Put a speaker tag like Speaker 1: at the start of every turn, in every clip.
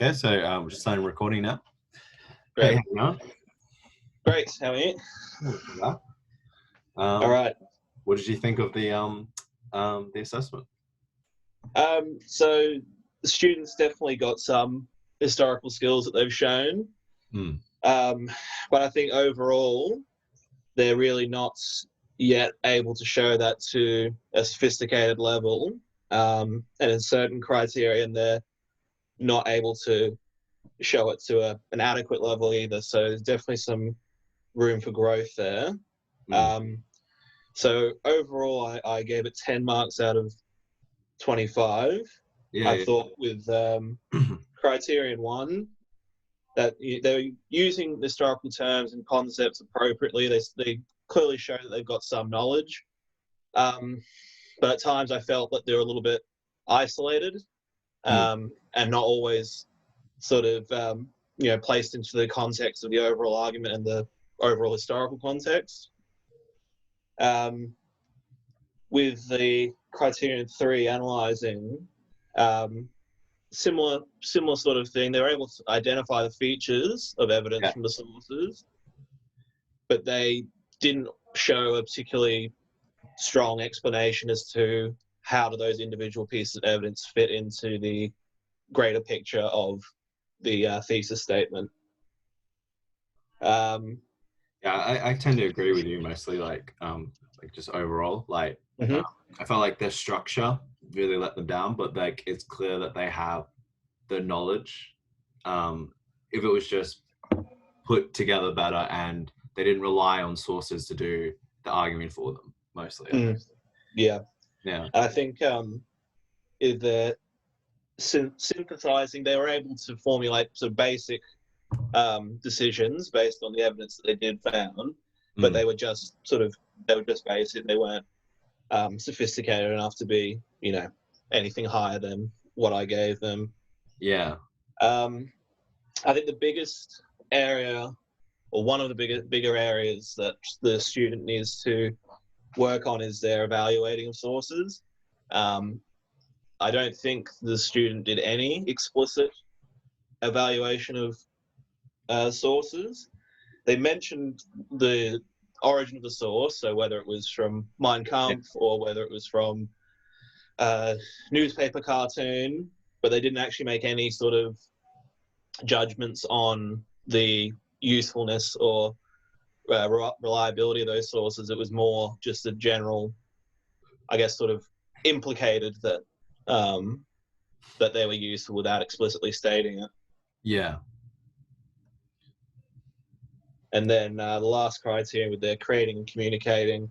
Speaker 1: Okay, so we're just starting recording now. Hey,
Speaker 2: Great.
Speaker 1: how you going?
Speaker 2: Great. How are you?
Speaker 1: Yeah.
Speaker 2: All
Speaker 1: Um,
Speaker 2: right.
Speaker 1: what did you think of the assessment?
Speaker 2: So the students definitely got some historical skills that they've shown,
Speaker 1: Hmm.
Speaker 2: um, but I think overall they're really not yet able to show that to a sophisticated level, and in certain criteria, and they're not able to show it to an adequate level either. So there's definitely some room for growth there.
Speaker 1: Hmm.
Speaker 2: Um, so overall, I gave it 10 marks out of 25. I
Speaker 1: Yeah,
Speaker 2: thought with
Speaker 1: yeah.
Speaker 2: Criterion 1 that they're using historical terms and concepts appropriately. They clearly show that they've got some knowledge. Um, but at times I felt that they're a little bit isolated,
Speaker 1: Hmm.
Speaker 2: and not always sort of placed into the context of the overall argument and the overall historical context. Um, with the Criterion 3 analysing, um, similar sort of thing. They were able to identify the features of evidence
Speaker 1: Yeah.
Speaker 2: from the sources, but they didn't show a particularly strong explanation as to how do those individual pieces of evidence fit into the greater picture of the thesis statement. Um,
Speaker 1: Yeah, I tend to agree with you mostly, like just overall. Uh,
Speaker 2: mhm.
Speaker 1: I felt like their structure really let them down, but like it's clear that they have the knowledge. Um, if it was just put together better and they didn't rely on sources to do the argument for them, mostly, I think.
Speaker 2: Yeah,
Speaker 1: Yeah.
Speaker 2: I think if they're synthesizing, they were able to formulate sort of basic decisions based on the evidence that they did found, but
Speaker 1: Mm.
Speaker 2: they were just basic. They weren't sophisticated enough to be, anything higher than what I gave them.
Speaker 1: Yeah.
Speaker 2: Um, I think the biggest area, or one of the bigger areas that the student needs to work on is their evaluating of sources. Um, I don't think the student did any explicit evaluation of sources. They mentioned the origin of the source, so whether it was from Mein
Speaker 1: Yeah.
Speaker 2: Kampf or whether it was from a newspaper cartoon, but they didn't actually make any sort of judgments on the usefulness or reliability of those sources. It was more just a general, I guess, sort of implicated that they were useful without explicitly stating it.
Speaker 1: Yeah.
Speaker 2: And then the last criteria with their creating and communicating,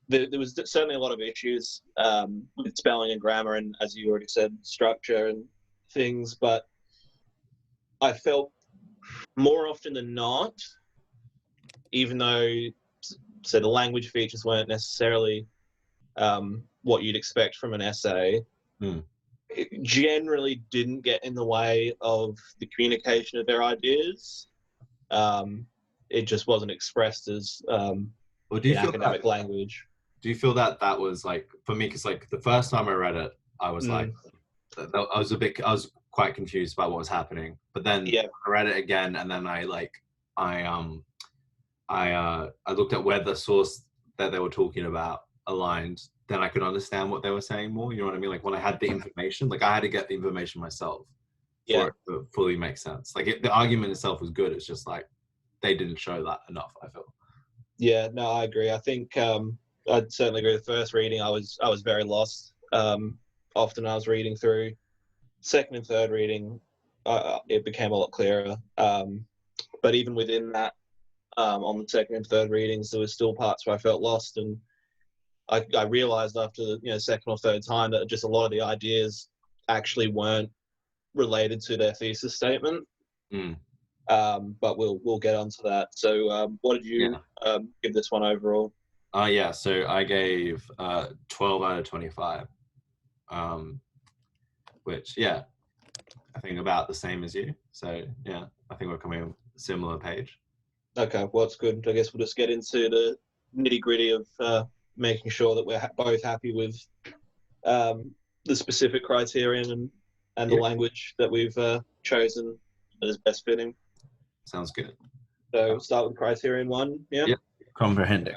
Speaker 2: there was certainly a lot of issues with spelling and grammar, and as you already said, structure and things. But I felt more often than not, even though the language features weren't necessarily what you'd expect from an essay,
Speaker 1: Mm.
Speaker 2: it generally didn't get in the way of the communication of their ideas. Um, it just wasn't expressed as
Speaker 1: Well,
Speaker 2: in academic language.
Speaker 1: do you feel that that was like for me? Because like the first time I read it, I was like,
Speaker 2: Mm,
Speaker 1: I was quite confused about what was happening. But then
Speaker 2: yeah,
Speaker 1: I read it again, and then I I looked at where the source that they were talking about aligned. Then I could understand what they were saying more. You know what I mean? Like when I had the information, like I had to get the information myself for
Speaker 2: yeah,
Speaker 1: it to fully make sense. The argument itself was good. It's just like they didn't show that enough. I feel.
Speaker 2: yeah. No, I agree. I think I'd certainly agree. The first reading, I was very lost. Often I was reading through. Second and third reading, it became a lot clearer. But even within that, on the second and third readings, there was still parts where I felt lost, and I realized after second or third time that just a lot of the ideas actually weren't related to their thesis statement.
Speaker 1: Mm.
Speaker 2: But we'll get onto that. So, what did you
Speaker 1: Yeah.
Speaker 2: give this one overall?
Speaker 1: Yeah. So I gave 12 out of 25. Um, which yeah, I think about the same as you. So yeah, I think we're coming on a similar page.
Speaker 2: Okay, well, it's good. I guess we'll just get into the nitty gritty of making sure that we're both happy with the specific criterion and and the
Speaker 1: Yeah.
Speaker 2: language that we've chosen that is best fitting.
Speaker 1: Sounds good.
Speaker 2: So we'll start with criterion 1. Yeah.
Speaker 1: Yep. Comprehending.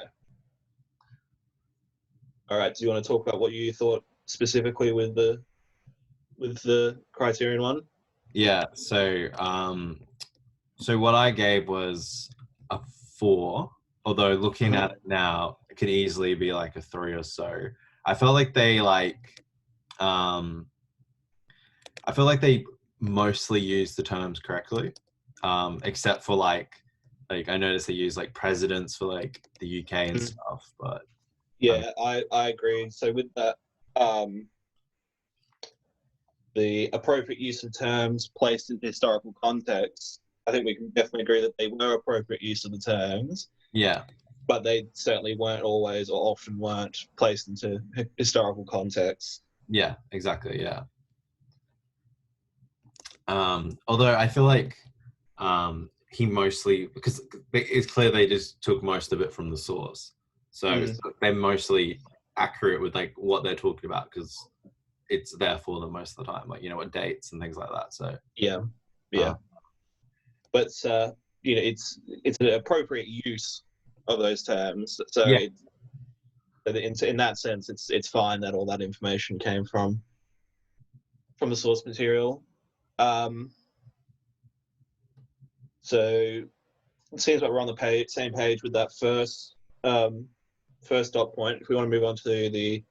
Speaker 2: All right. Do you want to talk about what you thought specifically with the criterion 1?
Speaker 1: Yeah. So what I gave was a 4. Although looking at it now, it could easily be like a 3 or so. I felt like they mostly used the terms correctly, except for like I noticed they use like presidents for like the UK and stuff. But
Speaker 2: yeah, I agree. So with that, the appropriate use of terms placed in historical context, I think we can definitely agree that they were appropriate use of the terms.
Speaker 1: yeah,
Speaker 2: But they certainly weren't always, or often weren't, placed into historical context.
Speaker 1: yeah, exactly, yeah. Although I feel like he mostly, because it's clear they just took most of it from the source, so they're mostly accurate with like what they're talking about because it's there for them most of the time, like what dates and things like that. So
Speaker 2: yeah, but it's an appropriate use of those terms. So
Speaker 1: yeah,
Speaker 2: in that sense, it's fine that all that information came from the source material. So it seems like we're on the same page with that first dot point. If we want to move on to the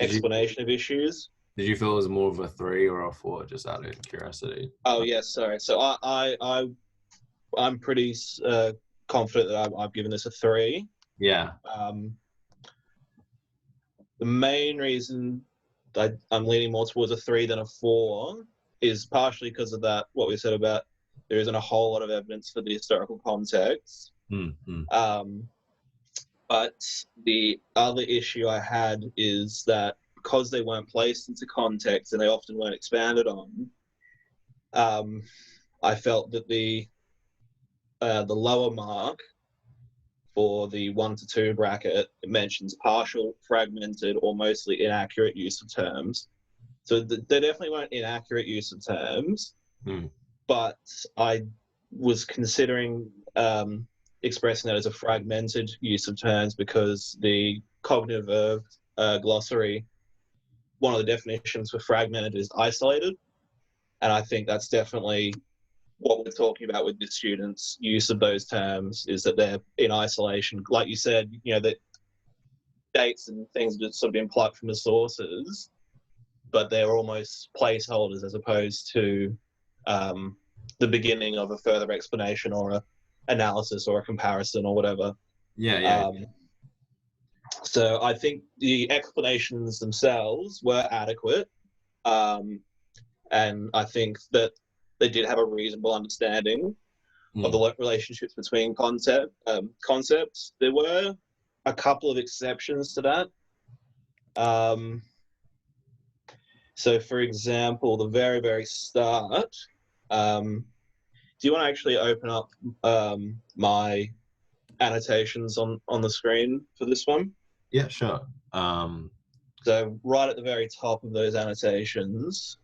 Speaker 2: explanation of issues.
Speaker 1: Did you feel it was more of a 3 or a 4, just out of curiosity?
Speaker 2: Oh yes, sorry. So I'm pretty confident that I've given this a 3.
Speaker 1: Yeah.
Speaker 2: The main reason I'm leaning more towards a 3 than a 4 is partially because of that, what we said about there isn't a whole lot of evidence for the historical context. But the other issue I had is that because they weren't placed into context and they often weren't expanded on, I felt that the lower mark for the 1 to 2 bracket, it mentions partial, fragmented, or mostly inaccurate use of terms. So they definitely weren't inaccurate use of terms, but I was considering expressing that as a fragmented use of terms because the cognitive verb glossary, one of the definitions for fragmented is isolated, and I think that's definitely what we're talking about with the students' use of those terms, is that they're in isolation. Like you said, that dates and things have sort of been plucked from the sources, but they're almost placeholders as opposed to the beginning of a further explanation or a analysis or a comparison or whatever.
Speaker 1: Yeah.
Speaker 2: So I think the explanations themselves were adequate, and I think that they did have a reasonable understanding of the relationships between concepts. There were a couple of exceptions to that. So, for example, the very, very start, do you want to actually open up my annotations on the screen for this one?
Speaker 1: Yeah, sure.
Speaker 2: So right at the very top of those annotations,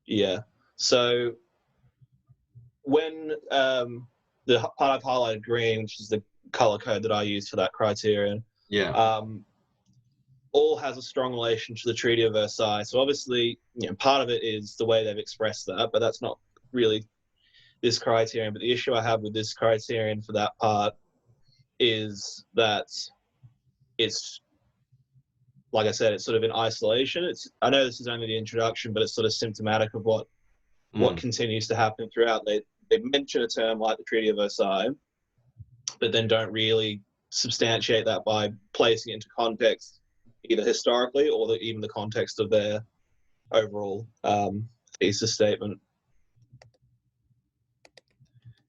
Speaker 2: yeah. So when the part I've highlighted green, which is the color code that I use for that criterion, all has a strong relation to the Treaty of Versailles. So obviously, part of it is the way they've expressed that, but that's not really this criterion. But the issue I have with this criterion for that part is that it's, like I said, it's sort of in isolation. I know this is only the introduction, but it's sort of symptomatic of what continues to happen throughout. They mention a term like the Treaty of Versailles, but then don't really substantiate that by placing it into context, either historically or even the context of their overall thesis statement.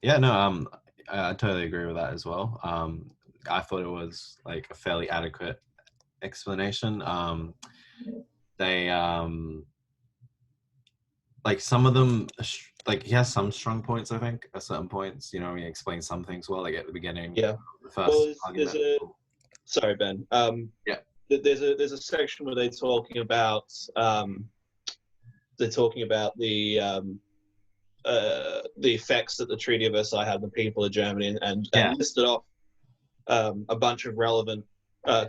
Speaker 1: Yeah, no, I totally agree with that as well. I thought it was like a fairly adequate explanation. They like some of them, like he has some strong points. I think at certain points, he explains some things well. Like at the beginning,
Speaker 2: Yeah.
Speaker 1: the
Speaker 2: Well,
Speaker 1: first
Speaker 2: there's
Speaker 1: argument.
Speaker 2: a sorry, Ben.
Speaker 1: Yeah.
Speaker 2: There's a section where they're talking about the effects that the Treaty of Versailles had on the people of Germany, and
Speaker 1: Yeah.
Speaker 2: listed off a bunch of relevant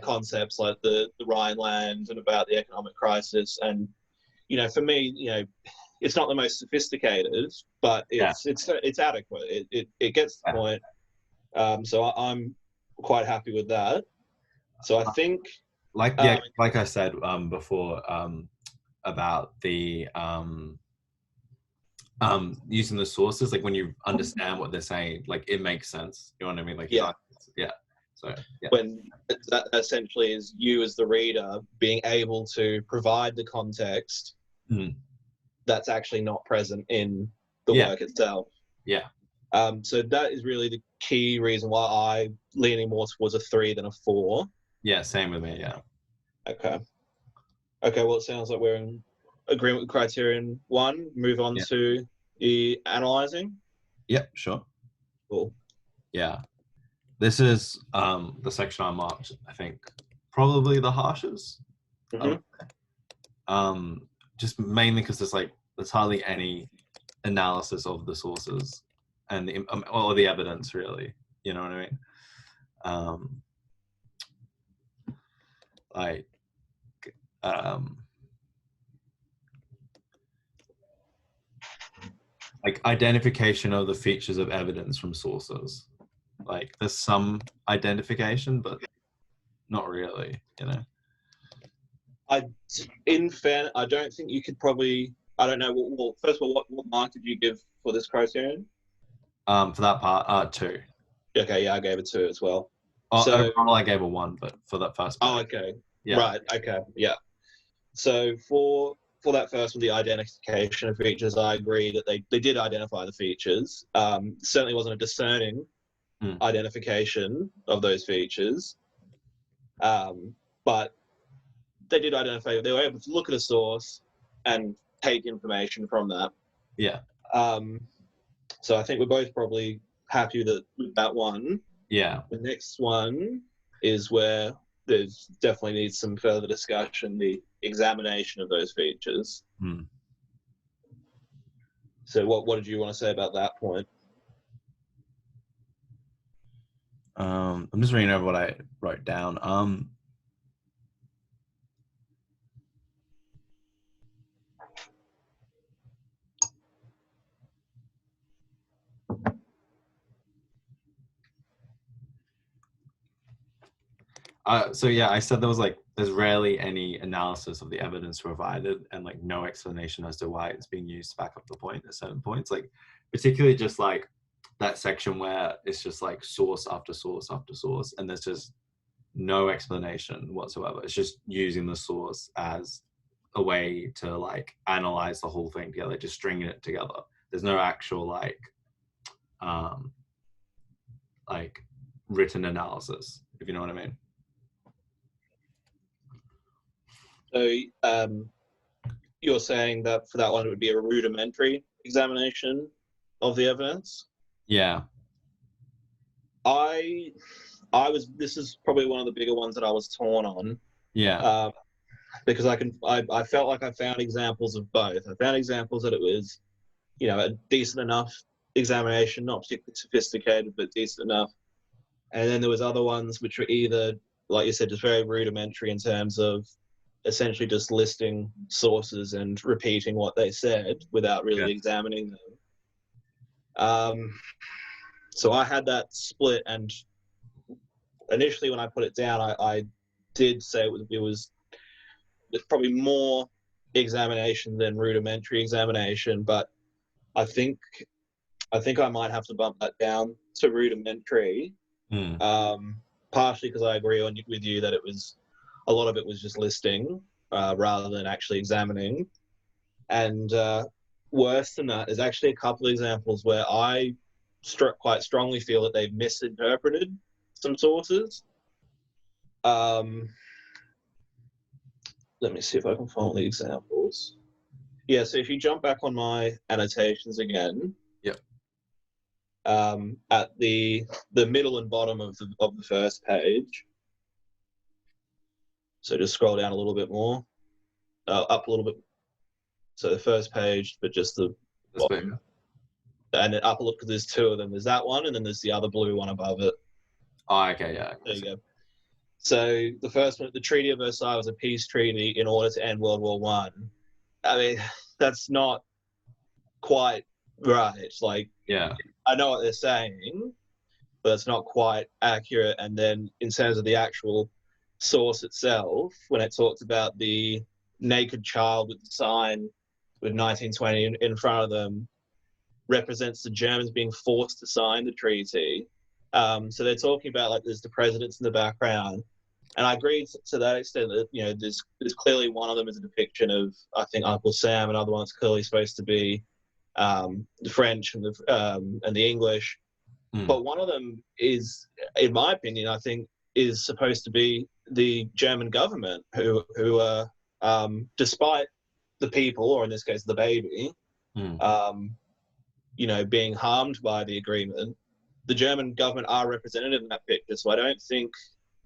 Speaker 2: concepts like the Rhineland and about the economic crisis. And for me, it's not the most sophisticated, but it's adequate. It gets the point. So I'm quite happy with that. So I think,
Speaker 1: like I said before about the using the sources, like when you understand what they're saying, like it makes sense. You know what I mean? Like
Speaker 2: yeah.
Speaker 1: So yeah.
Speaker 2: When that essentially is you as the reader being able to provide the context that's actually not present in the work itself.
Speaker 1: Yeah.
Speaker 2: So that is really the key reason why I'm leaning more towards a 3 than a 4.
Speaker 1: Yeah, same with me. Yeah.
Speaker 2: Okay. Well, it sounds like we're in agreement with criterion 1. Move on to the analyzing.
Speaker 1: Yep, sure.
Speaker 2: Cool.
Speaker 1: Yeah. This is the section I marked, I think, probably the harshest. Just mainly because there's hardly any analysis of the sources and or the evidence, really. You know what I mean? Like identification of the features of evidence from sources. Like there's some identification, but not really,
Speaker 2: In fairness, I don't think you could probably. I don't know. Well, first of all, what mark did you give for this criterion?
Speaker 1: For that part, 2.
Speaker 2: Okay, yeah, I gave it 2 as well.
Speaker 1: So overall, I gave a 1, but for that first part.
Speaker 2: Oh, okay. Yeah. Right. Okay. Yeah. So for that first one, the identification of features, I agree that they did identify the features. Certainly wasn't a discerning identification of those features, but they did identify. They were able to look at a source and take information from that.
Speaker 1: Yeah.
Speaker 2: So I think we're both probably happy with that one.
Speaker 1: Yeah.
Speaker 2: The next one is where there's definitely needs some further discussion, the examination of those features. So what did you want to say about that point?
Speaker 1: I'm just reading over what I wrote down. So yeah, I said there's rarely any analysis of the evidence provided and no explanation as to why it's being used to back up the point at certain points, particularly just that section where it's just source after source after source and there's just no explanation whatsoever. It's just using the source as a way to analyze the whole thing together, just stringing it together. There's no actual written analysis, if you know what I mean.
Speaker 2: So you're saying that for that one it would be a rudimentary examination of the evidence?
Speaker 1: Yeah.
Speaker 2: This is probably one of the bigger ones that I was torn on.
Speaker 1: Yeah.
Speaker 2: Because I felt like I found examples of both. I found examples that it was, a decent enough examination, not particularly sophisticated, but decent enough. And then there was other ones which were either, like you said, just very rudimentary in terms of essentially just listing sources and repeating what they said without really examining them. So I had that split, and initially when I put it down, I did say it was probably more examination than rudimentary examination, but I think I might have to bump that down to rudimentary. Partially because I agree with you that a lot of it was just listing rather than actually examining. And worse than that, there's actually a couple of examples where I quite strongly feel that they've misinterpreted some sources. Let me see if I can find the examples. Yeah, so if you jump back on my annotations again,
Speaker 1: Yep.
Speaker 2: At the middle and bottom of the first page. So just scroll down a little bit more, up a little bit. So the first page, but just the
Speaker 1: That's
Speaker 2: bottom,
Speaker 1: big.
Speaker 2: and then up a look because there's two of them. There's that one, and then there's the other blue one above it.
Speaker 1: Oh, okay, yeah.
Speaker 2: There you go. So the first one, the Treaty of Versailles was a peace treaty in order to end World War One. I mean, that's not quite right. It's like,
Speaker 1: Yeah.
Speaker 2: I know what they're saying, but it's not quite accurate. And then in terms of the actual source itself, when it talks about the naked child with the sign with 1920 in front of them, represents the Germans being forced to sign the treaty. So they're talking about like there's the presidents in the background, and I agree to that extent that there's clearly one of them is a depiction of, I think, Uncle Sam. Another one's clearly supposed to be the French and the English. But one of them is, in my opinion, I think, is supposed to be the German government, who despite the people, or in this case the baby, being harmed by the agreement, the German government are represented in that picture. So I don't think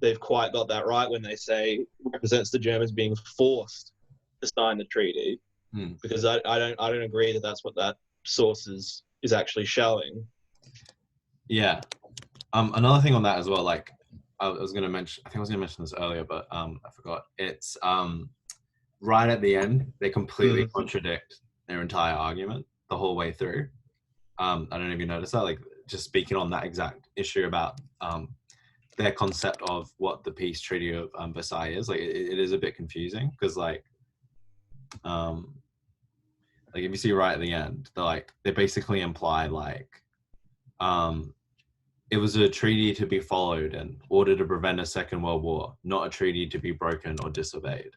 Speaker 2: they've quite got that right when they say it represents the Germans being forced to sign the treaty, because I don't agree that that's what that source is actually showing.
Speaker 1: Yeah. Another thing on that as well, like I was going to mention, I think I was going to mention this earlier, but I forgot. It's right at the end, they completely contradict their entire argument the whole way through. I don't know if you noticed that, like just speaking on that exact issue about their concept of what the peace treaty of Versailles is. Like it is a bit confusing because like if you see right at the end, they basically imply like it was a treaty to be followed in order to prevent a Second World War, not a treaty to be broken or disobeyed.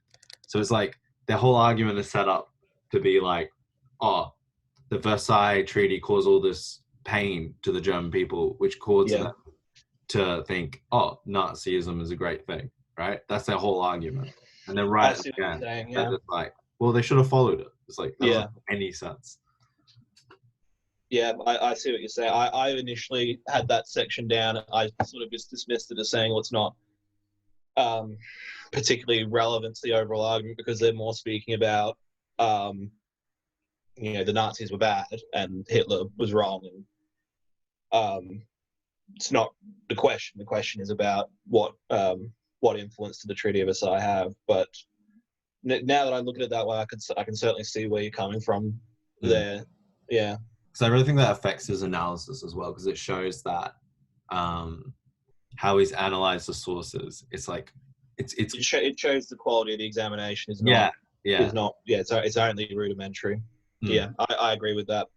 Speaker 1: So it's like their whole argument is set up to be like, oh, the Versailles Treaty caused all this pain to the German people, which caused them to think, oh, Nazism is a great thing, right? That's their whole argument. And then right at the end, they're just like, well, they should have followed it. It's like, that doesn't make any sense.
Speaker 2: Yeah, I see what you're saying. I initially had that section down. I sort of just dismissed it as saying, well, it's not particularly relevant to the overall argument because they're more speaking about, the Nazis were bad and Hitler was wrong. And it's not the question. The question is about what influence did the Treaty of Versailles have. But now that I look at it that way, I can certainly see where you're coming from there. Yeah.
Speaker 1: Because I really think that affects his analysis as well, because it shows that how he's analyzed the sources. It's like
Speaker 2: it shows the quality of the examination is not it's only rudimentary. Yeah, I agree with that.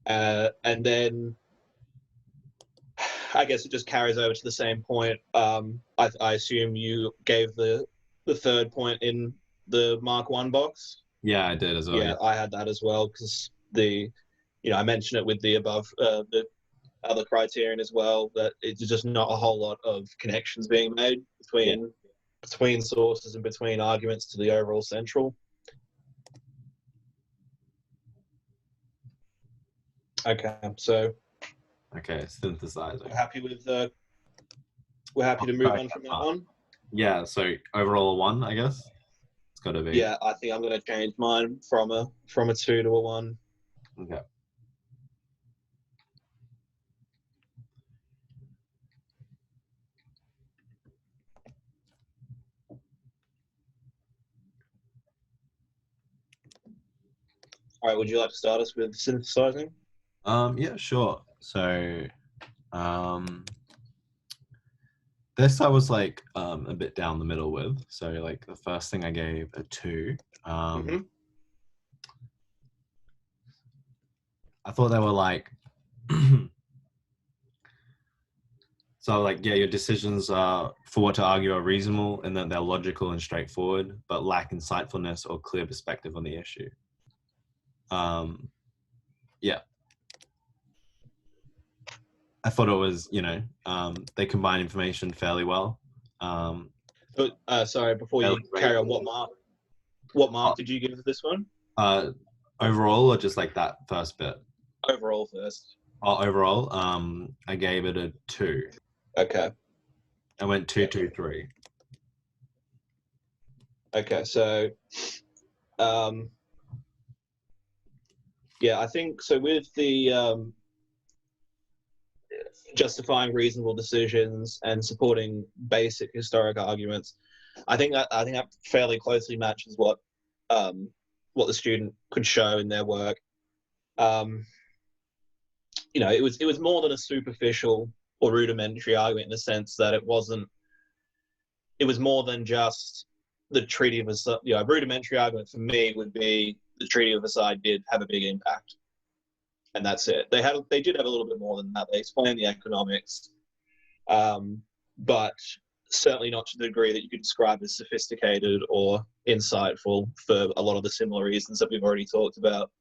Speaker 2: And then I guess it just carries over to the same point. I assume you gave the third point in the Mark 1 box.
Speaker 1: Yeah, I did as well.
Speaker 2: Yeah, I had that as well because I mentioned it with the above the other criterion as well, that it's just not a whole lot of connections being made between sources and between arguments to the overall central. Okay, so
Speaker 1: synthesizing.
Speaker 2: We're happy to move on from that one.
Speaker 1: Yeah, so overall 1, I guess. It's got to be.
Speaker 2: Yeah, I think I'm going to change mine from a 2 to a 1.
Speaker 1: Okay.
Speaker 2: All right, would you like to start us with synthesizing?
Speaker 1: Yeah, sure. So, this I was like a bit down the middle with. So like the first thing I gave a 2. I thought they were like, so like, yeah, your decisions for what to argue are reasonable and that they're logical and straightforward, but lack insightfulness or clear perspective on the issue. Yeah. I thought it was, they combine information fairly well.
Speaker 2: Sorry, before you carry on, what mark? What mark did you give this one?
Speaker 1: Overall, or just like that first bit?
Speaker 2: Overall first.
Speaker 1: Oh, overall, I gave it a 2.
Speaker 2: Okay.
Speaker 1: I went 2, 2, 3.
Speaker 2: Okay, so yeah, I think so with the justifying reasonable decisions and supporting basic historic arguments, I think that fairly closely matches what the student could show in their work. It was more than a superficial or rudimentary argument in the sense that it was more than just the Treaty of Versailles. A rudimentary argument for me would be the Treaty of Versailles did have a big impact, and that's it. They did have a little bit more than that. They explained the economics, but certainly not to the degree that you could describe as sophisticated or insightful for a lot of the similar reasons that we've already talked about.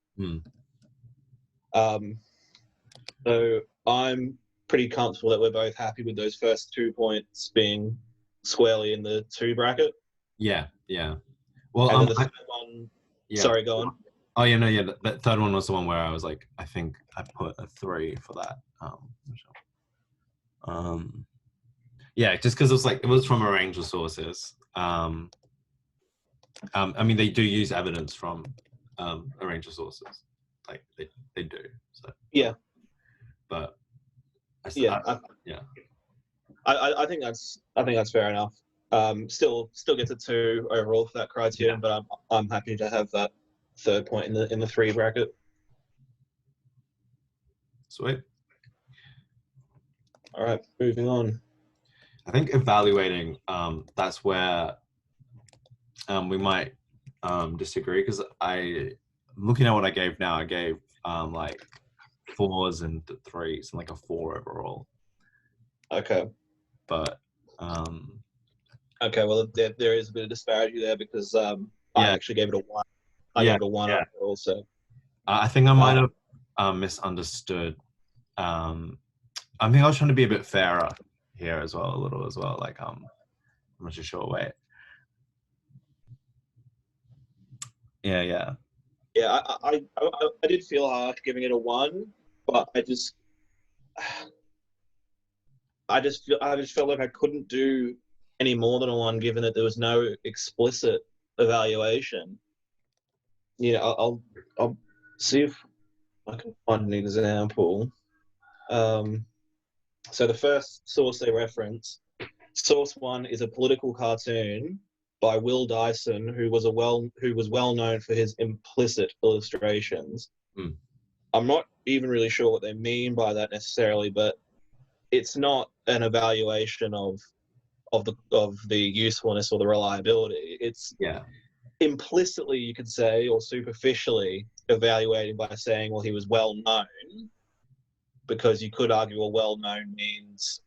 Speaker 2: So I'm pretty comfortable that we're both happy with those first 2 points being squarely in the 2 bracket.
Speaker 1: Yeah.
Speaker 2: Well, and the third one. Yeah. Sorry, go on.
Speaker 1: Oh yeah, no, yeah. The third one was the one where I was like, I think I put a 3 for that. Yeah, just because it was from a range of sources. I mean, they do use evidence from a range of sources, like they do. So
Speaker 2: yeah,
Speaker 1: but
Speaker 2: I think that's fair enough. Still gets a 2 overall for that criterion, but I'm happy to have that third point in the 3 bracket.
Speaker 1: Sweet.
Speaker 2: All right, moving on.
Speaker 1: I think evaluating, that's where we might disagree, because looking at what I gave now, I gave like 4s and 3s and like a 4 overall.
Speaker 2: Okay.
Speaker 1: But
Speaker 2: okay, well there is a bit of disparity there because I actually gave it a 1. I gave it a 1 also. I
Speaker 1: think I might have misunderstood. I think I was trying to be a bit fairer here as well, a little as well. Like I'm not too sure. Wait. Yeah.
Speaker 2: Yeah, I did feel hard giving it a 1, but I just felt like I couldn't do any more than a 1, given that there was no explicit evaluation. I'll see if I can find an example. So the first source they reference, source 1, is a political cartoon by Will Dyson, who was well known for his implicit illustrations. I'm not even really sure what they mean by that necessarily, but it's not an evaluation of the usefulness or the reliability. It's implicitly, you could say, or superficially evaluating by saying, well, he was well known, because you could argue a well known means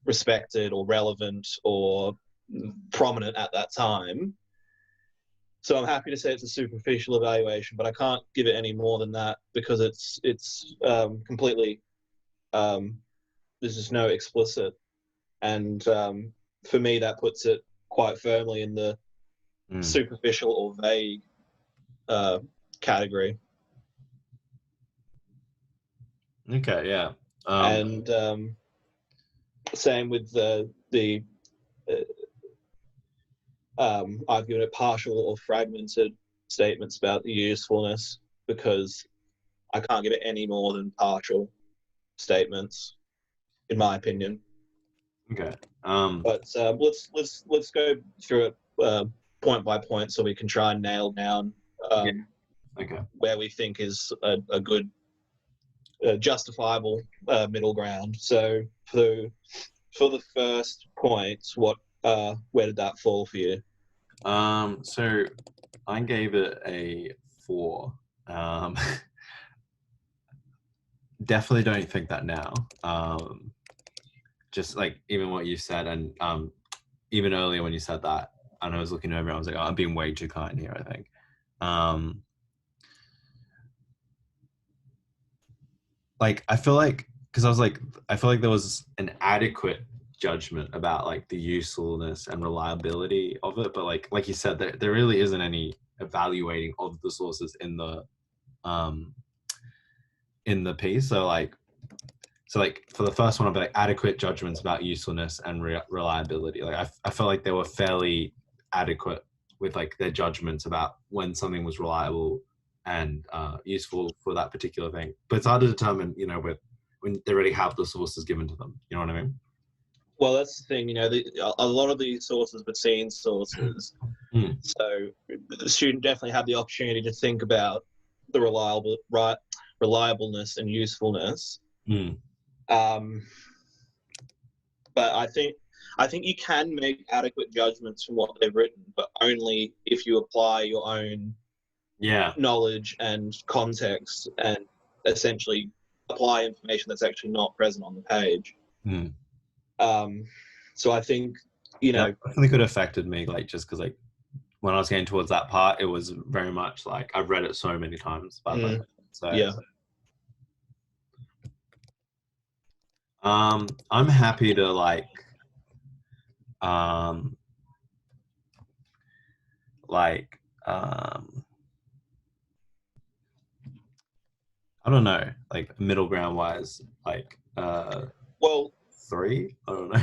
Speaker 2: respected or relevant or prominent at that time. So I'm happy to say it's a superficial evaluation, but I can't give it any more than that because it's completely there's just no explicit, and for me that puts it quite firmly in the superficial or vague category.
Speaker 1: Okay, yeah.
Speaker 2: And same with the arguing at partial or fragmented statements about the usefulness, because I can't give it any more than partial statements, in my opinion.
Speaker 1: Okay.
Speaker 2: But let's go through it point by point so we can try and nail down where we think is a good, justifiable middle ground. So for the first point, where did that fall for you?
Speaker 1: So I gave it a 4. Definitely don't think that now. Just like even what you said, and even earlier when you said that, and I was looking over, I was like, oh, I'm being way too kind here, I think. Like I feel like, because I feel like there was an adequate judgment about like the usefulness and reliability of it, but like you said, there really isn't any evaluating of the sources in the piece. So like for the first one, I'll be like adequate judgments about usefulness and reliability. Like I felt like they were fairly adequate with like their judgments about when something was reliable and useful for that particular thing. But it's hard to determine, you know, when they already have the sources given to them. You know what I mean?
Speaker 2: Well, that's the thing, you know, a lot of these sources were seen sources.
Speaker 1: Mm.
Speaker 2: So the student definitely had the opportunity to think about the reliableness and usefulness.
Speaker 1: Mm.
Speaker 2: But I think you can make adequate judgments from what they've written, but only if you apply your own knowledge and context and essentially apply information that's actually not present on the page.
Speaker 1: Mm.
Speaker 2: So I think, you know,
Speaker 1: that definitely could have affected me, like just because like when I was getting towards that part, it was very much like I've read it so many times. So
Speaker 2: yeah.
Speaker 1: I'm happy to like I don't know, like middle ground wise, like
Speaker 2: well
Speaker 1: 3. I don't know.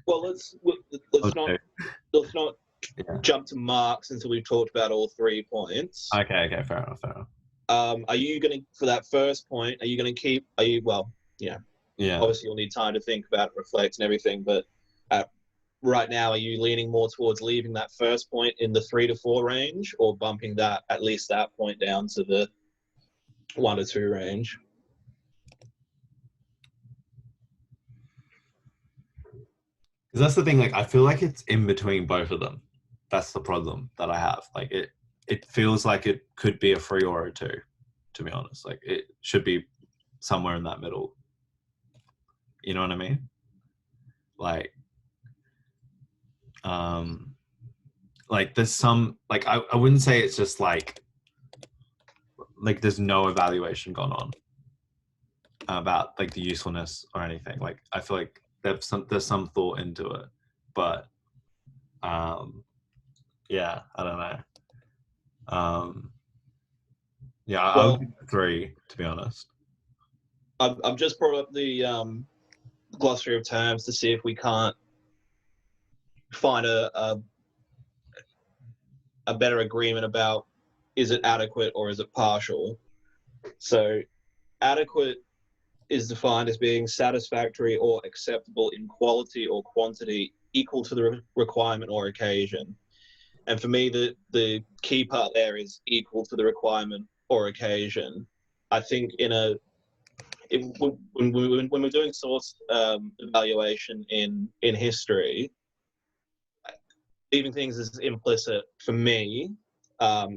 Speaker 2: Well, let's not jump to marks until we've talked about all 3 points.
Speaker 1: Okay, fair enough.
Speaker 2: Are you going to, for that first point, are you going to keep? Obviously you'll need time to think about it, reflect, and everything. But right now, are you leaning more towards leaving that first point in the 3 to 4 range, or bumping that at least that point down to the 1 to 2 range?
Speaker 1: Because that's the thing, like I feel like it's in between both of them. That's the problem that I have. Like it feels like it could be a 3 or a 2, to be honest. Like it should be somewhere in that middle. You know what I mean? Like there's some, like I wouldn't say it's just like there's no evaluation gone on about like the usefulness or anything. Like I feel like there's some thought into it, but yeah, I don't know. I would be 3, to be honest.
Speaker 2: I've just brought up the glossary of terms to see if we can't find a better agreement about, is it adequate or is it partial? So adequate is defined as being satisfactory or acceptable in quality or quantity equal to the requirement or occasion. And for me, the key part there is equal to the requirement or occasion. I think when we're doing source evaluation in history, leaving things as implicit for me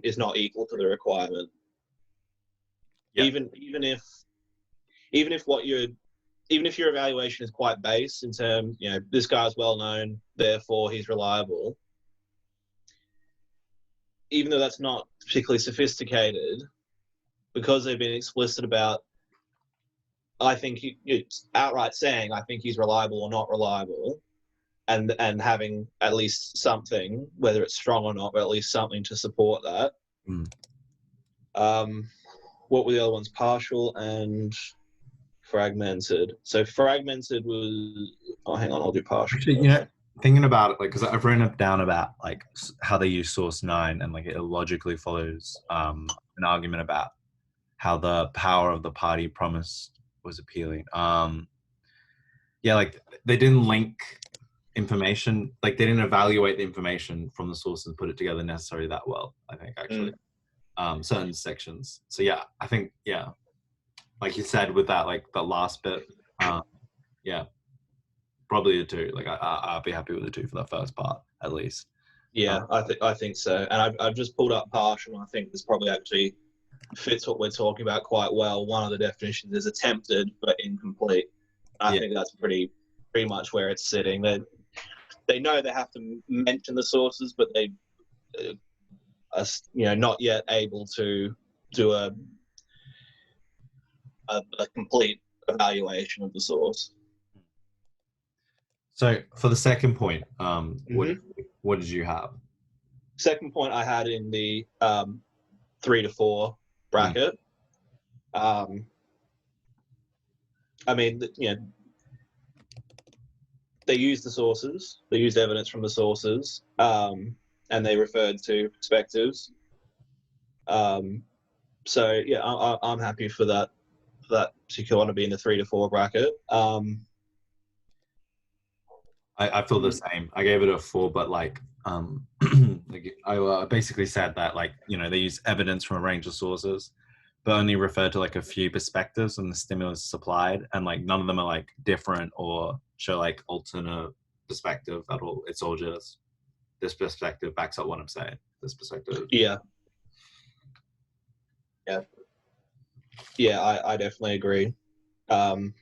Speaker 2: is not equal to the requirement. Yeah. Even if your evaluation is quite base in terms, you know, this guy's well known, therefore he's reliable. Even though that's not particularly sophisticated, because they've been explicit about, I think it's outright saying, I think he's reliable or not reliable, and having at least something, whether it's strong or not, but at least something to support that. What were the other ones? Partial and fragmented. So fragmented was, hang on, I'll do partial.
Speaker 1: Actually, you know, thinking about it, like, because I've written it down about like how they use source 9, and like it logically follows an argument about how the power of the party promised was appealing. Like they didn't link information, like they didn't evaluate the information from the source and put it together necessarily that well, I think, actually. Certain sections. So yeah, I think, yeah, like you said with that, like that last bit, yeah, probably a 2. Like I'll be happy with a 2 for that first part, at least.
Speaker 2: Yeah, I think so. And I've just pulled up partial, and I think this probably actually fits what we're talking about quite well. One of the definitions is attempted but incomplete. I think that's pretty much where it's sitting. They know they have to mention the sources, but they are, you know, not yet able to do a complete evaluation of the source.
Speaker 1: So for the second point, what did you have?
Speaker 2: second point I had in the 3 to 4 bracket. I mean, they used the sources, they used evidence from the sources, and they referred to perspectives. So yeah, I'm happy for that particular one to be in the 3 to 4 bracket.
Speaker 1: I feel the same. I gave it a 4, but like like I basically said that like they use evidence from a range of sources, but only refer to like a few perspectives and the stimulus supplied, and like none of them are like different or show like alternate perspective at all. It's all just this perspective backs up what I'm saying. This perspective.
Speaker 2: Yeah. I definitely agree. I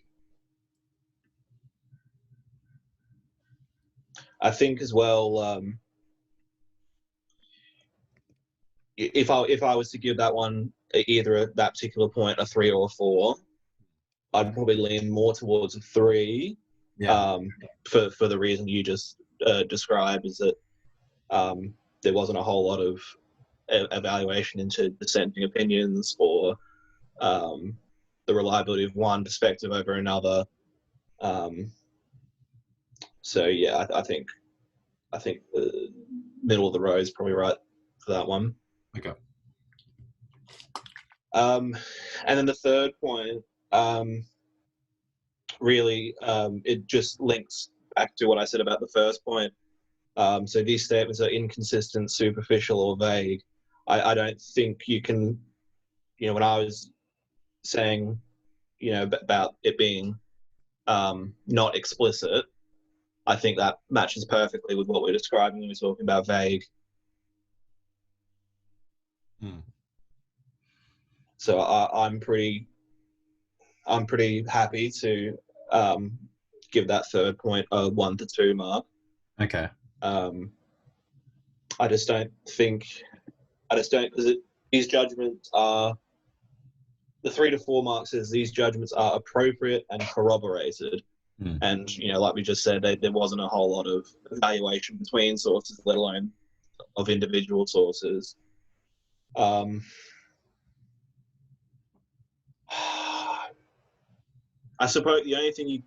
Speaker 2: think as well, if I was to give that one either at that particular point a 3 or a 4, I'd probably lean more towards a 3.
Speaker 1: Yeah.
Speaker 2: For the reason you just described, is that there wasn't a whole lot of evaluation into dissenting opinions or the reliability of one perspective over another. So yeah, I think the middle of the road is probably right for that one.
Speaker 1: Okay.
Speaker 2: And then the third point, really, it just links back to what I said about the first point. So these statements are inconsistent, superficial, or vague. I don't think you can, when I was saying, about it being not explicit, I think that matches perfectly with what we're describing when we're talking about vague. So I'm pretty happy to give that third point a 1 to 2 mark.
Speaker 1: Okay.
Speaker 2: I just don't because these judgments are, the 3 to 4 mark says these judgments are appropriate and corroborated. And, like we just said, there wasn't a whole lot of evaluation between sources, let alone of individual sources. I suppose the only thing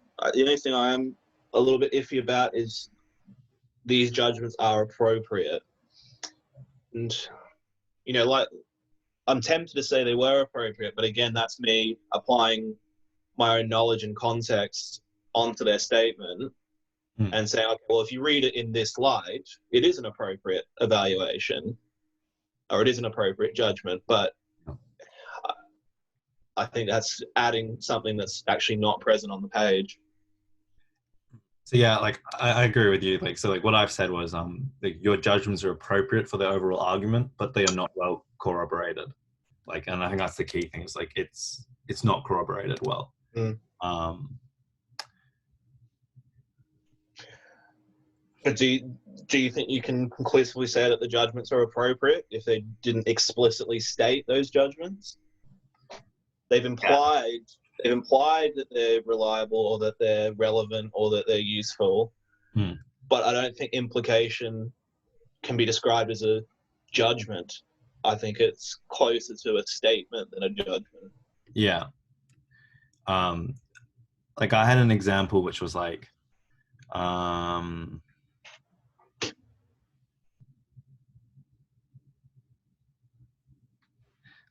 Speaker 2: I am a little bit iffy about is these judgments are appropriate. And, like, I'm tempted to say they were appropriate, but again, that's me applying my own knowledge and context onto their statement and saying, okay, well, if you read it in this light, it is an appropriate evaluation or it is an appropriate judgment, but I think that's adding something that's actually not present on the page.
Speaker 1: So yeah, like I agree with you. Like, so like what I've said was like, your judgments are appropriate for the overall argument, but they are not well corroborated. Like, and I think that's the key thing, is like it's not corroborated well.
Speaker 2: But do you think you can conclusively say that the judgments are appropriate if they didn't explicitly state those judgments? They've implied that they're reliable or that they're relevant or that they're useful, but I don't think implication can be described as a judgment. I think it's closer to a statement than a judgment.
Speaker 1: Yeah. Like I had an example which was like,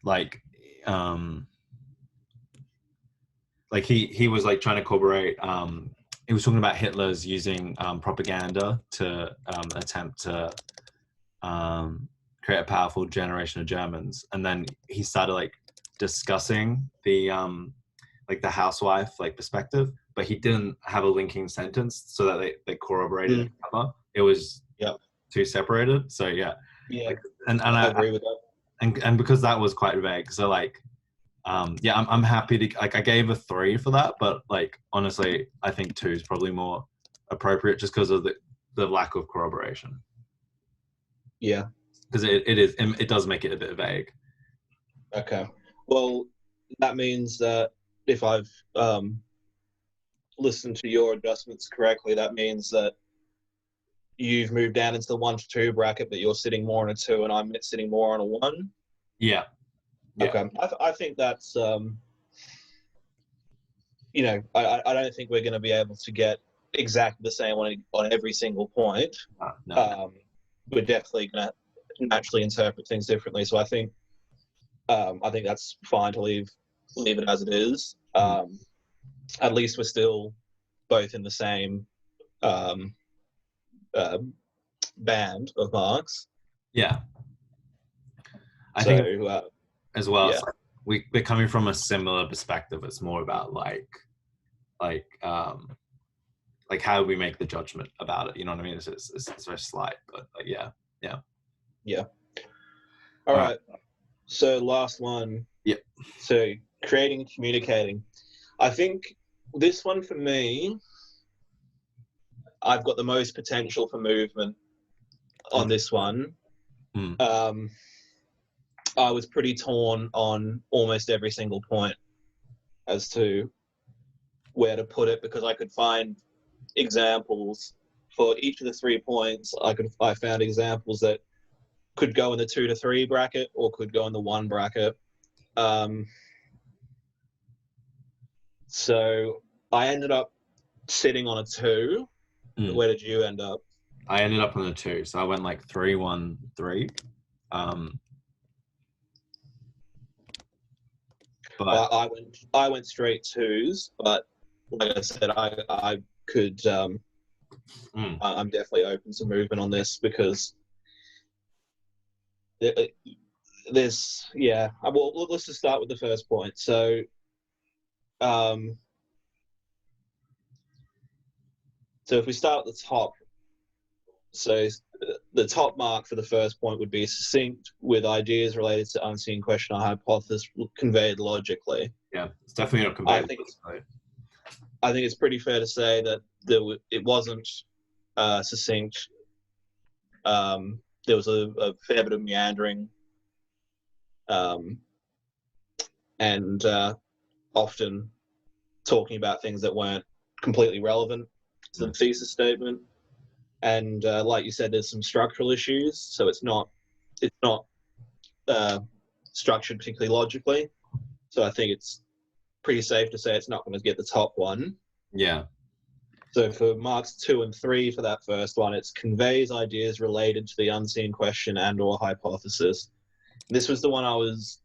Speaker 1: like he was like trying to corroborate, he was talking about Hitler's using propaganda to attempt to create a powerful generation of Germans, and then he started like discussing the like the housewife like perspective, but he didn't have a linking sentence so that they corroborated each other. It was too separated. So like, and
Speaker 2: I agree with that.
Speaker 1: And because that was quite vague, so like I'm happy to, like, I gave a 3 for that, but like honestly I think 2 is probably more appropriate just because of the lack of corroboration.
Speaker 2: Yeah,
Speaker 1: because it does make it a bit vague.
Speaker 2: Okay, well that means that if I've listened to your adjustments correctly, that means that you've moved down into the 1 to 2 bracket, but you're sitting more on a 2 and I'm sitting more on a 1.
Speaker 1: Yeah. Yeah.
Speaker 2: Okay. I think that's, you know, I don't think we're going to be able to get exactly the same on every single point.
Speaker 1: No.
Speaker 2: We're definitely going to naturally interpret things differently. So I think that's fine to leave it as it is. At least we're still both in the same band of marks.
Speaker 1: Yeah. I
Speaker 2: So,
Speaker 1: think as well,
Speaker 2: yeah.
Speaker 1: it's like we're coming from a similar perspective. It's more about like how do we make the judgment about it? You know what I mean? It's very slight, but like, yeah.
Speaker 2: All right. So last one.
Speaker 1: Yep.
Speaker 2: So creating and communicating. I think this one for me, I've got the most potential for movement on this one. I was pretty torn on almost every single point as to where to put it, because I could find examples for each of the 3 points. I found examples that could go in the 2 to 3 bracket or could go in the 1 bracket. So I ended up sitting on a 2. Where did you end up?
Speaker 1: I ended up on a 2, so I went like 3, 1, 3. But
Speaker 2: I went straight 2s, but like I said, I could. I'm definitely open to movement on this, because there's Well, let's just start with the first point. So, so if we start at the top, so the top mark for the first point would be succinct with ideas related to unseen question or hypothesis conveyed logically.
Speaker 1: Yeah, it's definitely not conveyed.
Speaker 2: I think it's pretty fair to say that it wasn't succinct. There was a fair bit of meandering, and often talking about things that weren't completely relevant to the thesis statement. And like you said, there's some structural issues, so it's not structured particularly logically. So I think it's pretty safe to say it's not going to get the top one.
Speaker 1: Yeah.
Speaker 2: So for marks 2 and 3 for that first one, it's conveys ideas related to the unseen question and or hypothesis. This was the one I was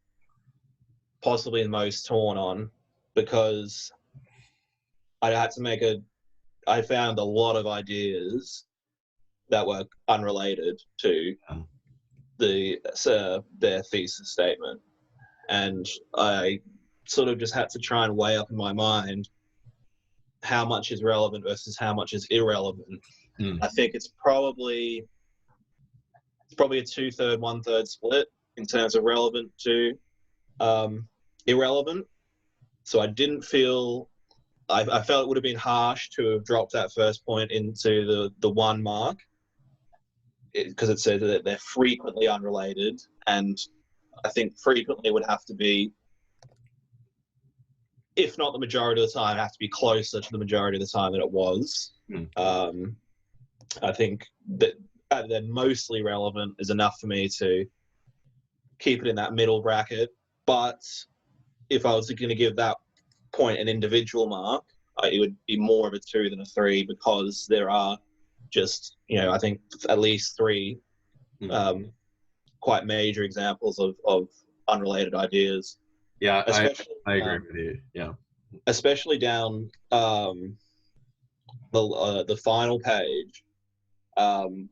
Speaker 2: possibly the most torn on, because I found a lot of ideas that were unrelated to their thesis statement, and I sort of just had to try and weigh up in my mind how much is relevant versus how much is irrelevant. I think it's probably a 2/3, 1/3 split in terms of relevant to irrelevant. So I didn't feel I felt it would have been harsh to have dropped that first point into the 1 mark, because it said that they're frequently unrelated, and I think frequently would have to be, if not the majority of the time, have to be closer to the majority of the time than it was. I think that they're mostly relevant is enough for me to keep it in that middle bracket. But if I was going to give that point an individual mark, it would be more of a 2 than a 3, because there are just, I think at least 3 quite major examples of unrelated ideas.
Speaker 1: Yeah, I agree with you. Yeah,
Speaker 2: especially down the final page. The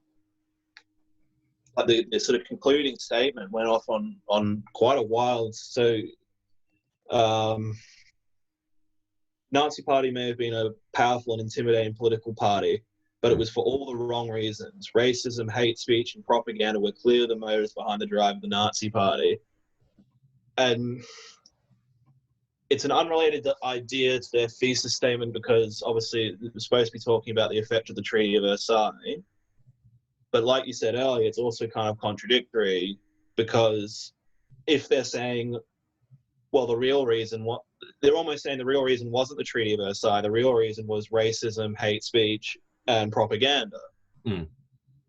Speaker 2: sort of concluding statement went off on quite a wild. So, Nazi Party may have been a powerful and intimidating political party, but it was for all the wrong reasons. Racism, hate speech, and propaganda were clearly the motives behind the drive of the Nazi Party. And it's an unrelated idea to their thesis statement, because obviously it was supposed to be talking about the effect of the Treaty of Versailles. But like you said earlier, it's also kind of contradictory, because if they're saying, well, they're almost saying the real reason wasn't the Treaty of Versailles. The real reason was racism, hate speech, and propaganda.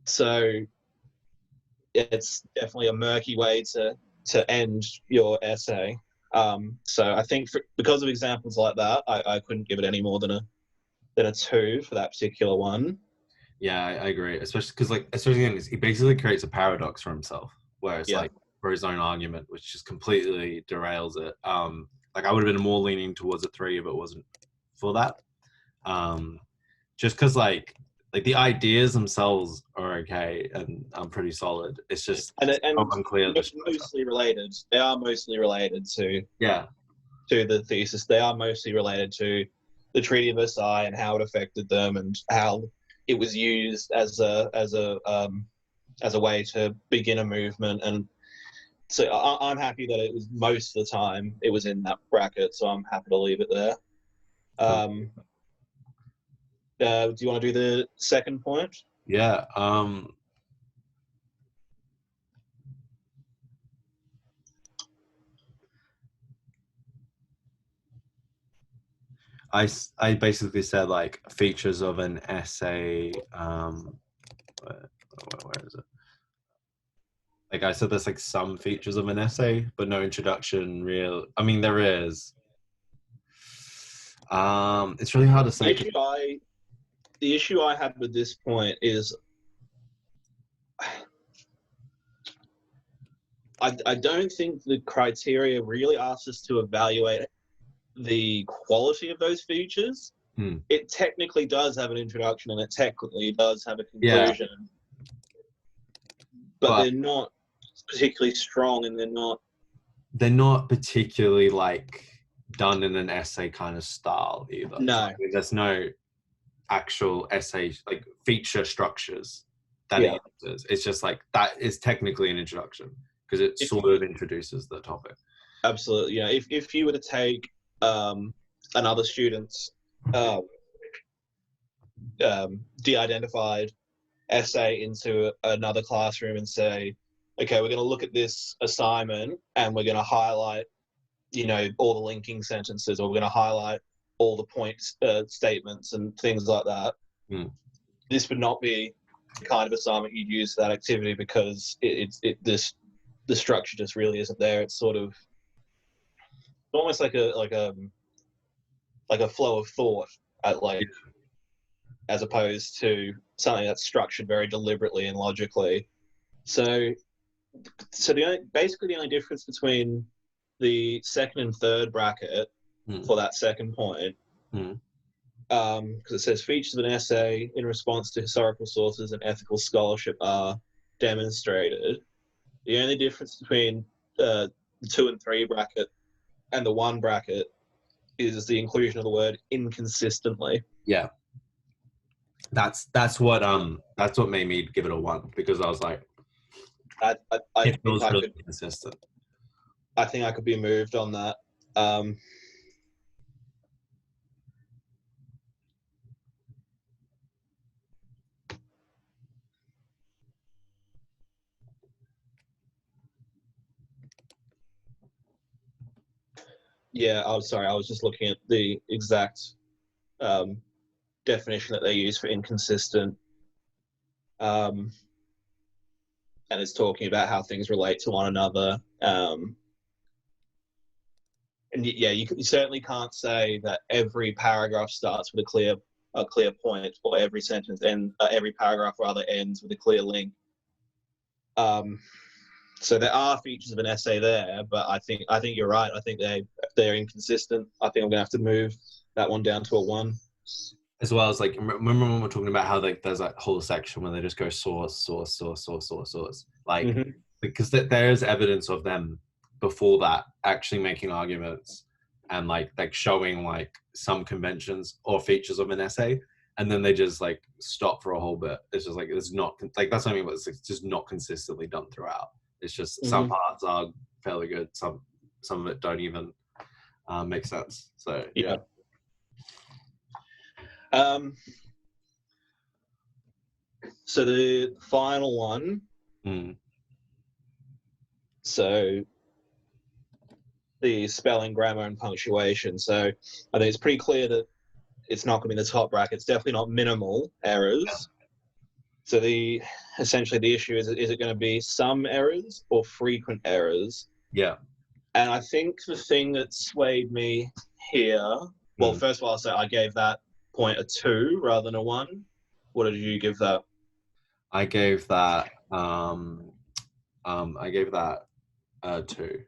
Speaker 2: So it's definitely a murky way to end your essay. So I think because of examples like that, I couldn't give it any more than a 2 for that particular one.
Speaker 1: Yeah, I agree. Especially because, like, especially again, he basically creates a paradox for himself, where it's
Speaker 2: Yeah.
Speaker 1: like for his own argument, which just completely derails it. Like I would have been more leaning towards a 3 if it wasn't for that. Just because like the ideas themselves are okay and pretty solid. It's just
Speaker 2: and
Speaker 1: unclear.
Speaker 2: Mostly related. They are mostly related to
Speaker 1: Yeah,
Speaker 2: the thesis. They are mostly related to the Treaty of Versailles and how it affected them and how it was used as a way to begin a movement. And so I'm happy that it was most of the time it was in that bracket. So I'm happy to leave it there.
Speaker 1: cool.
Speaker 2: Do you want to do the second point?
Speaker 1: Yeah. I basically said like features of an essay. Where is it? Like I said, there's like some features of an essay, but no introduction. I mean, there is. It's really hard to say.
Speaker 2: The issue I had with this point is I don't think the criteria really asks us to evaluate the quality of those features. It technically does have an introduction and it technically does have a conclusion. Yeah. But they're not particularly strong and
Speaker 1: they're not particularly like done in an essay kind of style either.
Speaker 2: No.
Speaker 1: I mean, there's no actual essay like feature structures that it uses. It's just like that is technically an introduction because it sort of introduces the topic.
Speaker 2: Absolutely. Yeah. If you were to take another student's de-identified essay into another classroom and say, okay, we're going to look at this assignment and we're going to highlight, all the linking sentences, or we're going to highlight all the points, statements and things like that. This would not be the kind of assignment you'd use for that activity because the structure just really isn't there. It's sort of almost like a flow of thought as opposed to something that's structured very deliberately and logically. So basically the only difference between the second and third bracket for that second point, because it says features of an essay in response to historical sources and ethical scholarship are demonstrated. The only difference between the 2 and 3 bracket and the 1 bracket is the inclusion of the word inconsistently.
Speaker 1: Yeah. That's what made me give it a 1 because I was like, it feels really consistent.
Speaker 2: I think I could be moved on that. Yeah, I'm sorry. I was just looking at the exact definition that they use for inconsistent. And it's talking about how things relate to one another. And yeah, you certainly can't say that every paragraph starts with a clear point, or every sentence and every paragraph rather ends with a clear link. So there are features of an essay there, but I think you're right. I think they're inconsistent. I think I'm gonna have to move that one down to a 1.
Speaker 1: As well as like, remember when we're talking about how there's that whole section where they just go source, like because there's evidence of them before that actually making arguments and like showing like some conventions or features of an essay, and then they just like stop for a whole bit. It's just like it's not like that's what I mean, but it's just not consistently done throughout. It's just some parts are fairly good, some of it don't even make sense. So yeah.
Speaker 2: So the final one. So the spelling, grammar, and punctuation. So I think it's pretty clear that it's not going to be in the top bracket. It's definitely not minimal errors. So essentially the issue is it going to be some errors or frequent errors?
Speaker 1: Yeah.
Speaker 2: And I think the thing that swayed me here, well, first of all, I'll say I gave that point a 2 rather than a 1. What did you give that?
Speaker 1: I gave that a 2.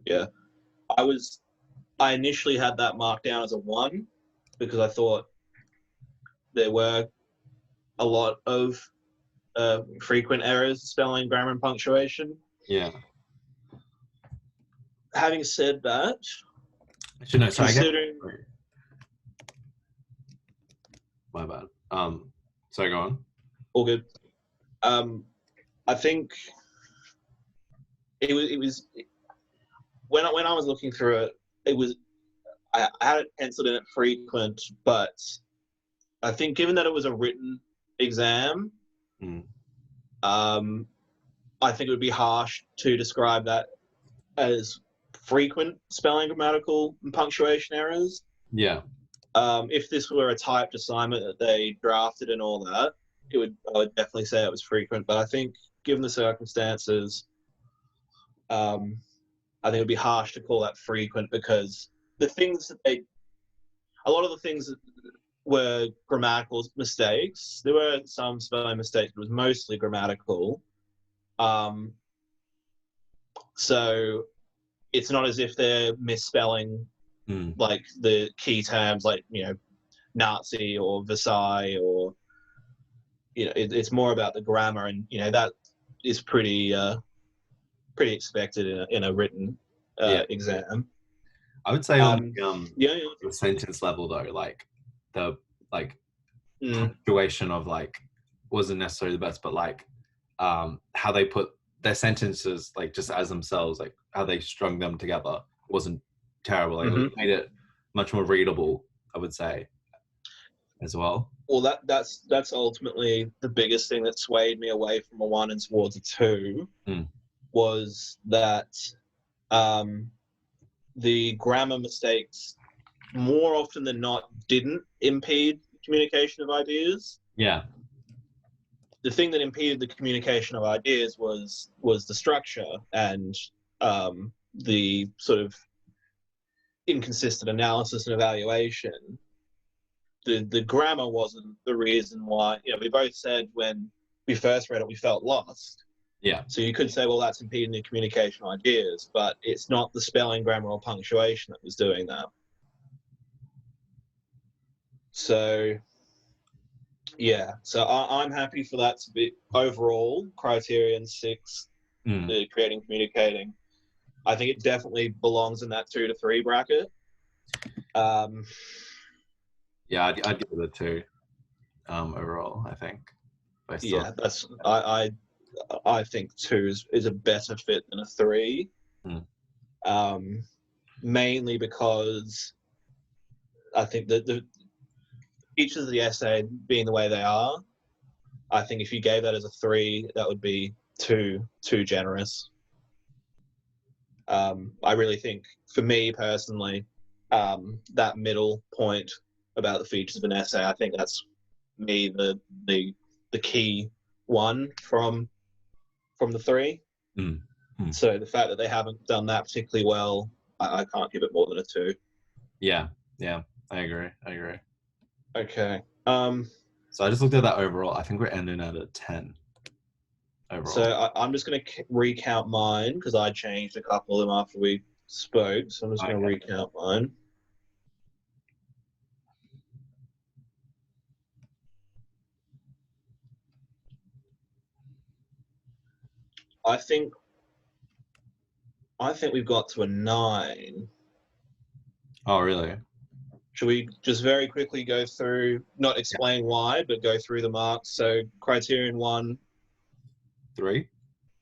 Speaker 2: Yeah. I initially had that marked down as a 1 because I thought there were a lot of frequent errors, spelling, grammar, and punctuation.
Speaker 1: Yeah.
Speaker 2: Having said that,
Speaker 1: Actually, no, sorry,
Speaker 2: considering...
Speaker 1: My bad. Sorry, go on.
Speaker 2: All good. I think it was when I was looking through it, I had it penciled in at frequent, but I think given that it was a written exam, I think it would be harsh to describe that as frequent spelling, grammatical, and punctuation errors.
Speaker 1: Yeah.
Speaker 2: If this were a typed assignment that they drafted and all that, I would definitely say it was frequent. But I think, given the circumstances, I think it would be harsh to call that frequent because a lot of the things were grammatical mistakes. There were some spelling mistakes, but it was mostly grammatical. So it's not as if they're misspelling like the key terms, like Nazi or Versailles, or it's more about the grammar, and that is pretty expected in a written exam.
Speaker 1: I would say on the sentence level though, like the punctuation of wasn't necessarily the best, but how they put their sentences just as themselves, how they strung them together wasn't terrible. It made it much more readable, I would say, as well.
Speaker 2: Well, that's ultimately the biggest thing that swayed me away from a 1 and towards a 2 was that the grammar mistakes more often than not didn't impede communication of ideas.
Speaker 1: Yeah.
Speaker 2: The thing that impeded the communication of ideas was the structure and the sort of inconsistent analysis and evaluation. The grammar wasn't the reason why. We both said when we first read it we felt lost.
Speaker 1: Yeah.
Speaker 2: So you could say, well, that's impeding the communication of ideas, but it's not the spelling, grammar, or punctuation that was doing that. So, yeah. So I'm happy for that to be overall criterion 6, creating, communicating. I think it definitely belongs in that 2 to 3 bracket.
Speaker 1: Yeah, I'd give it a 2 overall, I think.
Speaker 2: Yeah, I think 2 is a better fit than a 3. Mainly because I think that the features of the essay being the way they are, I think if you gave that as a 3, that would be too generous. I really think, for me personally, that middle point about the features of an essay, I think that's me the key one from the 3. So the fact that they haven't done that particularly well, I can't give it more than a 2.
Speaker 1: Yeah, I agree.
Speaker 2: Okay.
Speaker 1: So I just looked at that overall. I think we're ending at a 10 overall.
Speaker 2: So I'm just going to recount mine because I changed a couple of them after we spoke. So I'm just going to recount mine. I think we've got to a 9.
Speaker 1: Oh, really?
Speaker 2: Should we just very quickly go through, not explain why, but go through the marks? So criterion 1.
Speaker 1: 3?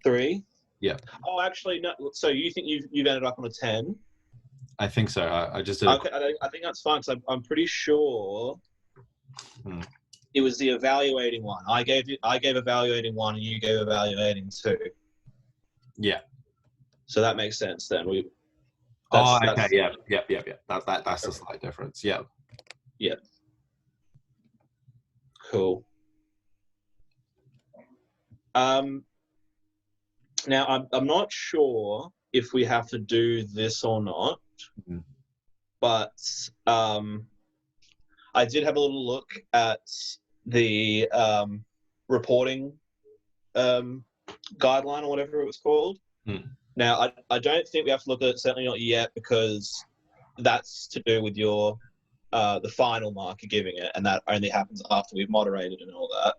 Speaker 2: 3?
Speaker 1: Yeah.
Speaker 2: Oh, actually, no. So you think you've ended up on a 10?
Speaker 1: I think so. I just did.
Speaker 2: Okay, I think that's fine because I'm pretty sure it was the evaluating one. I gave evaluating 1 and you gave evaluating 2.
Speaker 1: Yeah.
Speaker 2: So that makes sense then.
Speaker 1: Okay. Yeah. That's a slight difference. Yeah.
Speaker 2: Yeah. Cool. Now, I'm not sure if we have to do this or not,
Speaker 1: Mhm.
Speaker 2: but I did have a little look at the reporting guideline or whatever it was called. Now, I don't think we have to look at it, certainly not yet, because that's to do with your the final mark you're giving it, and that only happens after we've moderated and all that.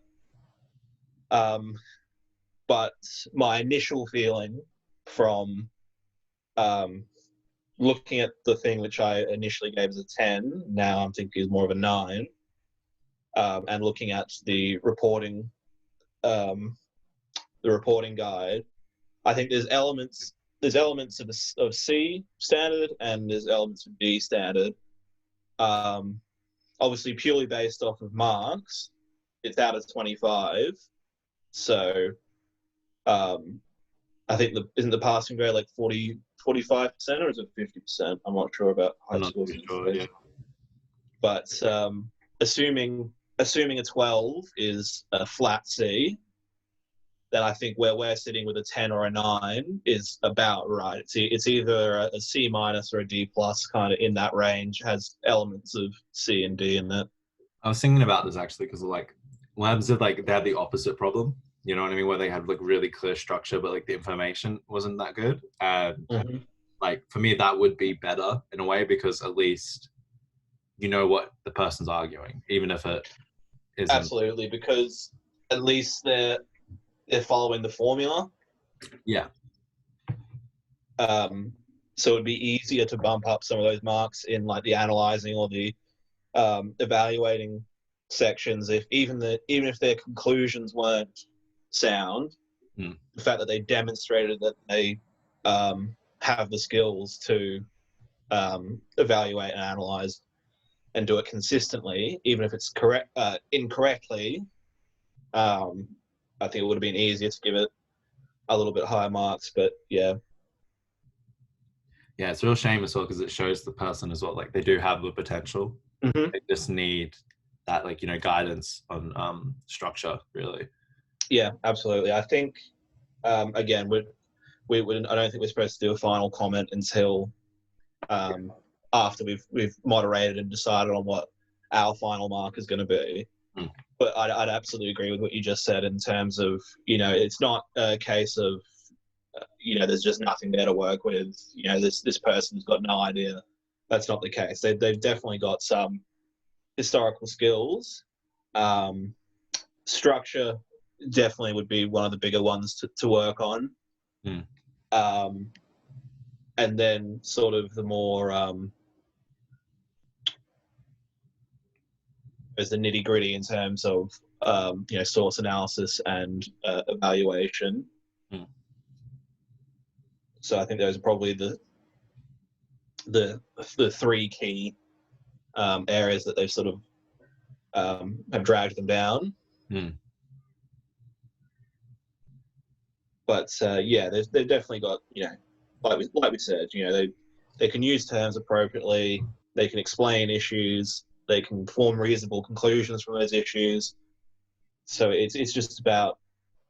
Speaker 2: But my initial feeling from looking at the thing which I initially gave as a 10, now I'm thinking is more of a 9, and looking at the reporting guide, I think there's elements of C standard and there's elements of D standard. Obviously, purely based off of marks, it's out of 25. So I think isn't the passing grade like 45% or is it 50%? I'm not sure about high schools.
Speaker 1: Sure, yeah.
Speaker 2: But assuming a 12 is a flat C, then I think where we're sitting with a 10 or a 9 is about right. It's either a C minus or a D plus, kind of in that range, has elements of C and D in it.
Speaker 1: I was thinking about this actually because like labs are like they have the opposite problem. You know what I mean? Where they have like really clear structure, but like the information wasn't that good. And like for me, that would be better in a way because at least you know what the person's arguing, even if it isn't.
Speaker 2: Absolutely, because at least they're following the formula.
Speaker 1: Yeah.
Speaker 2: So it'd be easier to bump up some of those marks in like the analyzing or the evaluating sections even if their conclusions weren't sound. The fact that they demonstrated that they have the skills to evaluate and analyze and do it consistently, even if it's incorrectly, I think it would have been easier to give it a little bit higher marks. But yeah,
Speaker 1: it's a real shame as well because it shows the person as well like they do have the potential. They just need that like guidance on structure, really.
Speaker 2: Yeah, absolutely. I think again I don't think we're supposed to do a final comment until after we've moderated and decided on what our final mark is going to be. But I'd absolutely agree with what you just said in terms of it's not a case of there's just nothing there to work with. This person's got no idea. That's not the case. They've definitely got some historical skills. Structure definitely would be one of the bigger ones to work on. And then sort of the more there's the nitty gritty in terms of source analysis and evaluation. So I think those are probably the three key areas that they've sort of have dragged them down. But they've definitely got like we said, they can use terms appropriately. They can explain issues. They can form reasonable conclusions from those issues. So it's just about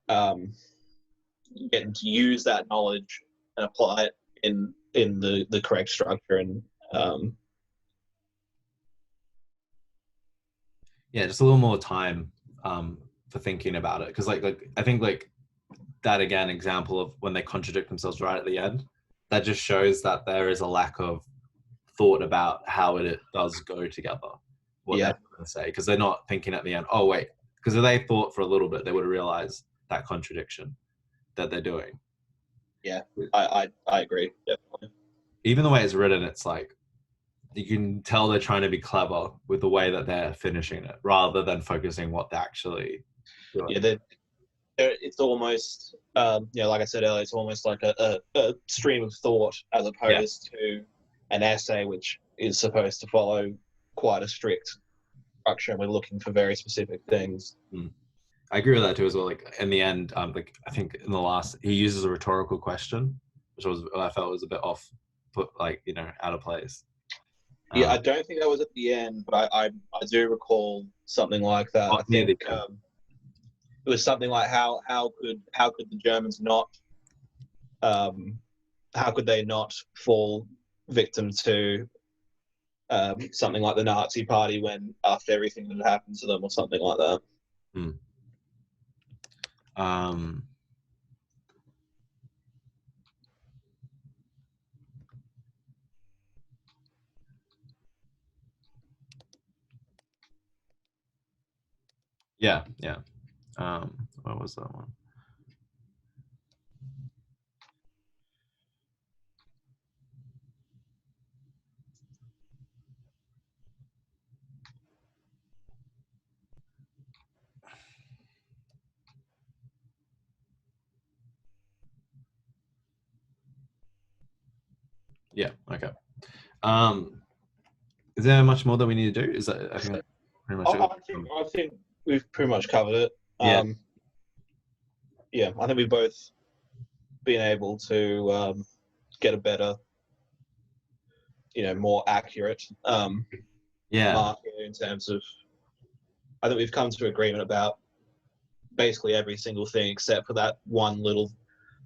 Speaker 2: getting to use that knowledge and apply it in the correct structure and
Speaker 1: just a little more time for thinking about it because like I think like that again example of when they contradict themselves right at the end, that just shows that there is a lack of thought about how it does go together, what they're going to say, because they're not thinking at the end, oh wait, because if they thought for a little bit they would have realized that contradiction that they're doing.
Speaker 2: I agree, definitely.
Speaker 1: Even the way it's written, it's like you can tell they're trying to be clever with the way that they're finishing it rather than focusing what they actually doing.
Speaker 2: It's almost like I said earlier, it's almost like a stream of thought as opposed to an essay which is supposed to follow quite a strict structure and we're looking for very specific things.
Speaker 1: I agree with that too as well. Like in the end, like I think in the last he uses a rhetorical question, which I felt was a bit off, but like out of place.
Speaker 2: I don't think that was at the end, but I do recall something like that. I think it was something like how could the Germans not how could they not fall victim to something like the Nazi Party when after everything that had happened to them or something like that.
Speaker 1: Yeah. What was that one? Yeah. Okay. Is there much more that we need to do? Is that, I think that's pretty much it.
Speaker 2: I think we've pretty much covered it.
Speaker 1: Yeah.
Speaker 2: Yeah, I think we've both been able to get a better, more accurate market in terms of. I think we've come to agreement about basically every single thing except for that one little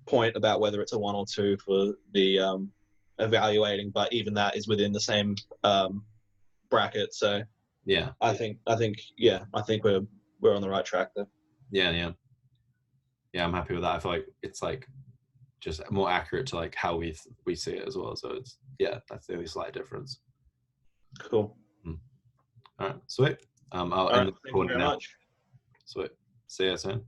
Speaker 2: point about whether it's a 1 or 2 for the evaluating, but even that is within the same bracket. So
Speaker 1: yeah,
Speaker 2: I think we're on the right track there.
Speaker 1: Yeah, I'm happy with that. I feel like it's like just more accurate to like how we see it as well. So it's that's the only slight difference.
Speaker 2: Cool.
Speaker 1: All right, sweet. I'll end the recording now. Sweet. See you soon.